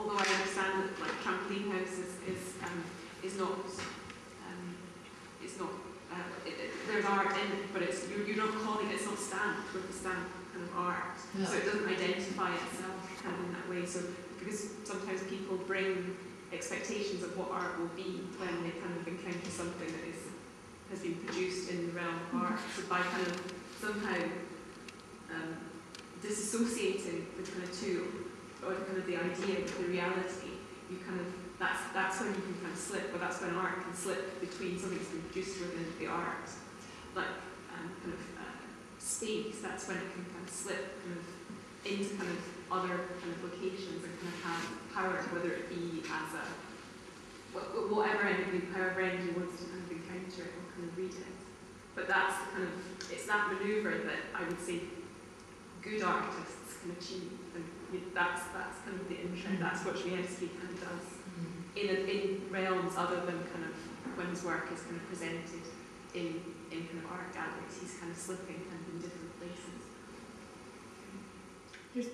although I understand that like Trampoline House is not there's art in it, but it's you're not calling it, it's not stamped with the stamp kind of art, no. So it doesn't identify itself kind of in that way. So because sometimes people bring expectations of what art will be when they kind of encounter something that has been produced in the realm of art. So by kind of somehow disassociating the kind of two, or kind of the idea with the reality, you kind of that's when you can kind of slip, or that's when art can slip between something that's been produced within the art, like kind of space. That's when it can kind of slip kind of into kind of other kind of locations and kind of have power, whether it be as a whatever end, however end you want to kind of encounter it or kind of read it. But that's the kind of, it's that manoeuvre that I would say good artists can achieve, and that's kind of the interest. That's what Shrievsky kind of does in realms other than kind of when his work is kind of presented in kind of art galleries. He's kind of slipping kind of in different places.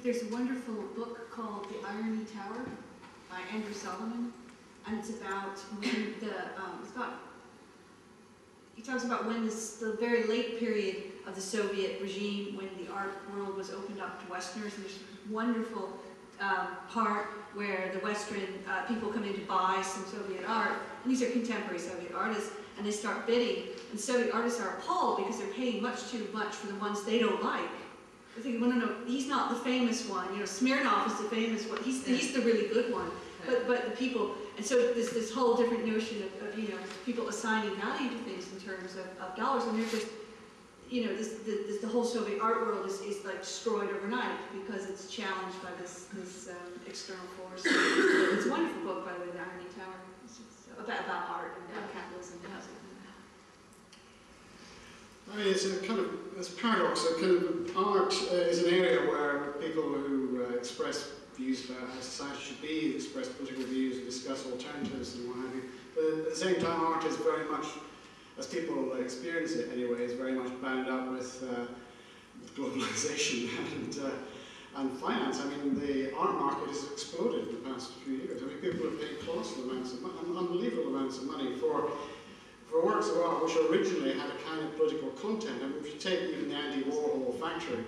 There's a wonderful book called The Irony Tower by Andrew Solomon, and it's about when he talks about when the very late period of the Soviet regime, when the art world was opened up to Westerners, and there's this wonderful part where the Western people come in to buy some Soviet art, and these are contemporary Soviet artists, and they start bidding, and Soviet artists are appalled because they're paying much too much for the ones they don't like. They think, well, no, he's not the famous one. You know, Smirnov is the famous one. He's the really good one. But the people, and so there's this whole different notion of you know, people assigning value to things in terms of dollars, and they're just, you know, the whole Soviet art world is like destroyed overnight because it's challenged by this external force. It's a wonderful book, by the way, The Irony Tower. It's about art and capitalism. I mean, it's a kind of, it's a paradox. So kind of art is an area where people who express views about how society should be, express political views, discuss alternatives and what have you. But at the same time, art is very much, as people experience it anyway, is very much bound up with globalization and finance. I mean, the art market has exploded in the past few years. I mean, people are paying colossal amounts of money, unbelievable amounts of money for works of art which originally had a kind of political content. I mean, if you take even the Andy Warhol factory,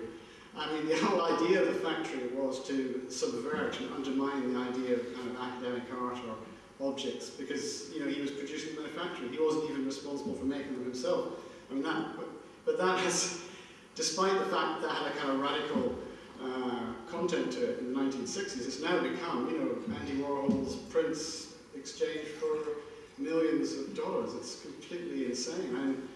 I mean, the whole idea of the factory was to subvert and undermine the idea of kind of academic art or objects, because, you know, he was producing them in a factory. He wasn't even responsible for making them himself. I mean, but that has, despite the fact that had a kind of radical content to it in the 1960s, it's now become, you know, Andy Warhol's prints exchanged for millions of dollars. It's completely insane. And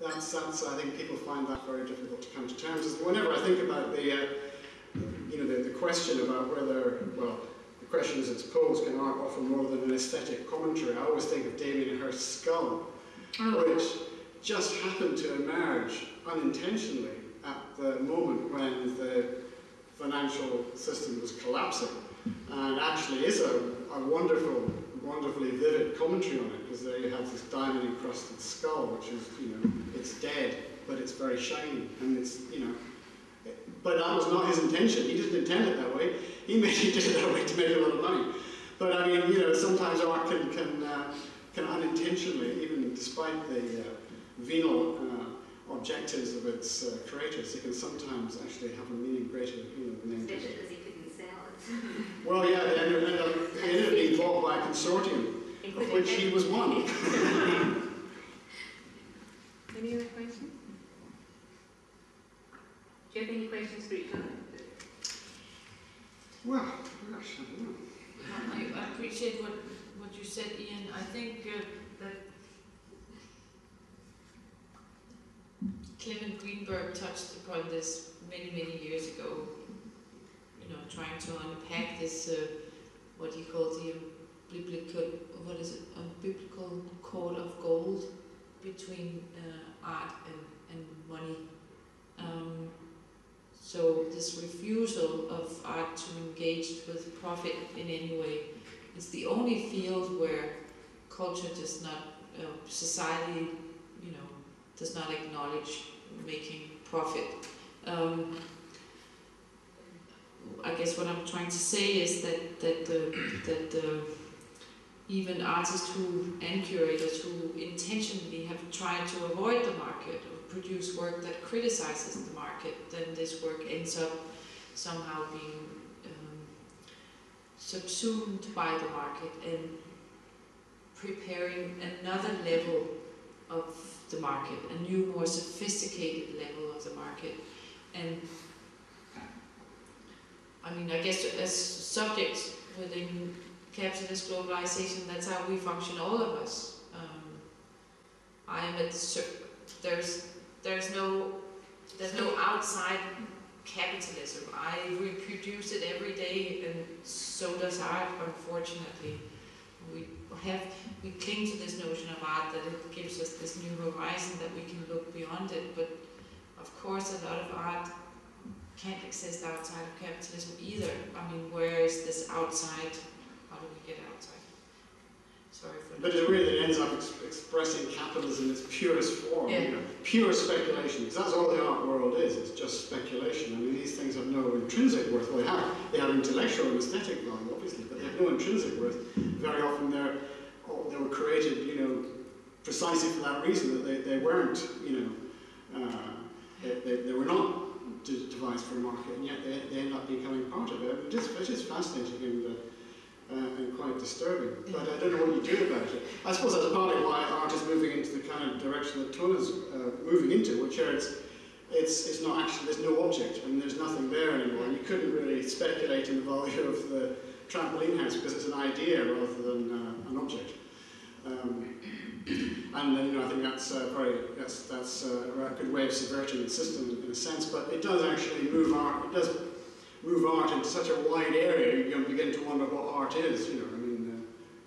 that's I think people find that very difficult to come to terms with. Whenever I think about the, you know, the question about whether, well, the question as it's posed, can art offer more than an aesthetic commentary? I always think of Damien Hirst's Skull, which just happened to emerge unintentionally at the moment when the financial system was collapsing, and actually is a wonderfully vivid commentary on it, because there you have this diamond-encrusted skull, which is, you know, it's dead, but it's very shiny, and it's, you know, but that was not his intention. He didn't intend it that way. He did it that way to make a lot of money. But I mean, you know, sometimes art can unintentionally, even despite the venal objectives of its creators, it can sometimes actually have a meaning greater, you know, than the intention. Especially because he couldn't sell it. Well, yeah, they ended up being bought by a consortium, of which he was one. Any other questions? Do you have any questions for each other? Well, gosh, I don't know. I appreciate what you said, Ian. I think that Clement Greenberg touched upon this many years ago, you know, trying to unpack this, what he called the biblical cord of gold between art and money. So this refusal of art to engage with profit in any way is the only field where culture does not, society, you know, does not acknowledge making profit. I guess what I'm trying to say is that even artists and curators who intentionally have tried to avoid the market or produce work that criticizes the market, then this work ends up somehow being subsumed by the market and preparing another level of the market, a new, more sophisticated level of the market. And I mean, I guess as subjects within capitalist globalization, that's how we function, all of us. I am at there's no outside capitalism. I reproduce it every day, and so does art. Unfortunately, we cling to this notion of art that it gives us this new horizon that we can look beyond it. But of course, a lot of art can't exist outside of capitalism either. I mean, where is this outside? How do we get outside? Sorry for. But it really ends up expressing capitalism in its purest form, Yeah. Pure speculation, because that's all the art world is. It's just speculation. I mean, these things have no intrinsic worth. Well, they have intellectual and aesthetic value, obviously, but they have no intrinsic worth. Very often they were created, precisely for that reason, that they weren't, they were not devised for a market, and yet they end up becoming part of it. It is fascinating and quite disturbing, but I don't know what you do about it. I suppose that's partly why art is moving into the kind of direction that Ton is moving into, which it's not actually, there's no object, I mean, there's nothing there anymore. You couldn't really speculate in the value of the trampoline house because it's an idea rather than an object. And I think that's a good way of subverting the system in a sense, but it does actually move art. It does move art into such a wide area. You begin to wonder what art is.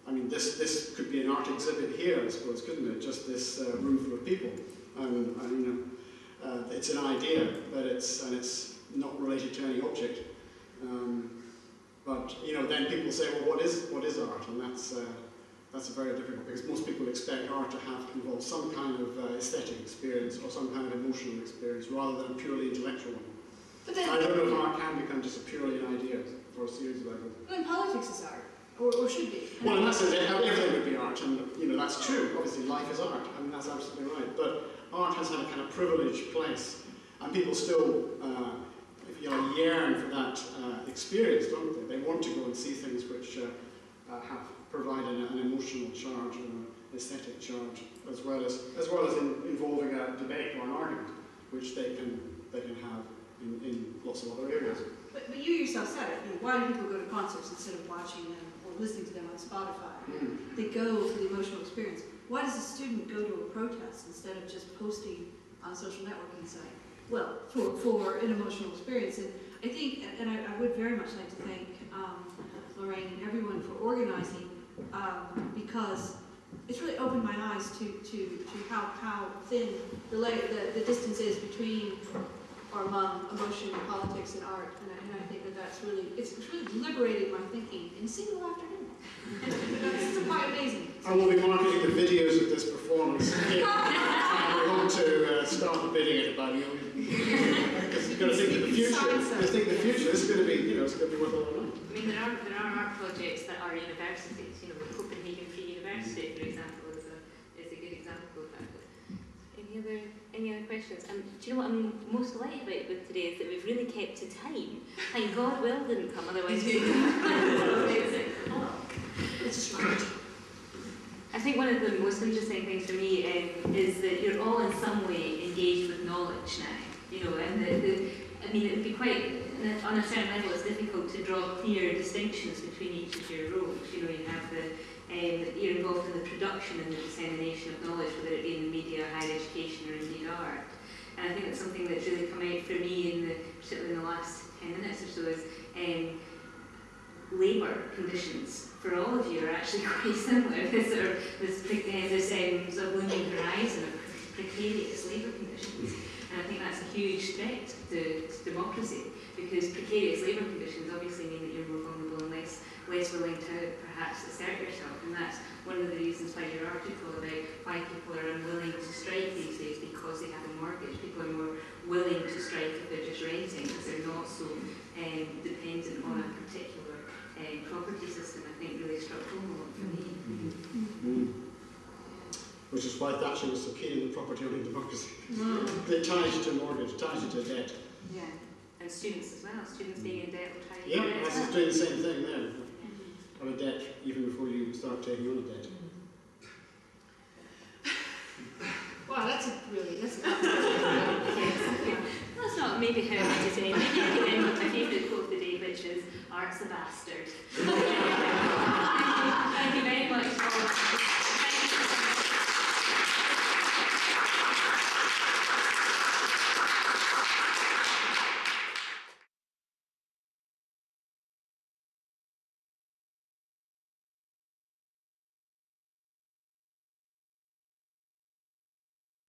I mean, this could be an art exhibit here, I suppose, couldn't it? Just this room full of people, it's an idea, but it's not related to any object. But then people say, well, what is art? And that's very difficult, because most people expect art to involve some kind of aesthetic experience or some kind of emotional experience rather than a purely intellectual one. But then, I don't know if art can become just a purely an idea or a series of ideas. then politics is art, or should be. Well, in that sense, everything would be art, and that's true. Obviously, life is art. I mean, that's absolutely right. But art has had a kind of privileged place, and people still, yearn for that experience, don't they? They want to go and see things which provide an emotional charge and an aesthetic charge, as well as involving a debate or an argument, which they can have in lots of other areas. But you yourself said it. Why do people go to concerts instead of watching them or listening to them on Spotify? They go for the emotional experience. Why does a student go to a protest instead of just posting on a social networking site? Well, for an emotional experience. And I think, and I would very much like to thank Lorraine and everyone for organizing, because it's really opened my eyes to how thin the distance is between or among emotion, politics, and art, and I think that's really liberated my thinking in a single afternoon. It's quite amazing. I will be marketing the videos of this performance here. And we want to start the bidding at about because you've got to think of the future. The future. This is going to be, it's going to be worth a lot of money. I mean, there are art projects that are universities. The Copenhagen Free University, for example, is a good example of that. Any other questions? Do you know what I'm most delighted about with today is that we've really kept to time. Thank God Will didn't come, otherwise we would I think one of the most interesting things for me is that you're all in some way engaged with knowledge now. And it would be quite, on a certain level, it's difficult to draw clear distinctions between each of your roles. You have you're involved in the production and the dissemination of knowledge, whether it be in the media, higher education, or indeed art. And I think that's something that's really come out for me, particularly in the last 10 minutes or so, is labour conditions for all of you are actually quite similar. This looming horizon of precarious labour conditions. And I think that's a huge threat to democracy, because precarious labour conditions obviously mean that you're more vulnerable and less willing to perhaps assert yourself. And that's one of the reasons why your article about why people are unwilling to strike these days, because they have a mortgage. People are more willing to strike if they're just renting, because they're not so dependent on a particular property system, I think really struck home a lot for me. Which is why Thatcher was so keen on the property owning democracy. It ties you to mortgage, it ties you to debt. Yeah, and students as well. Students being in debt will try to Yeah, get that's doing the same thing there. Have a debt even before you start taking on a debt. Wow, that's a That's not maybe how I meant to say. Maybe I can end with my favourite quote of the day, which is, "Art's a bastard." Thank you very much.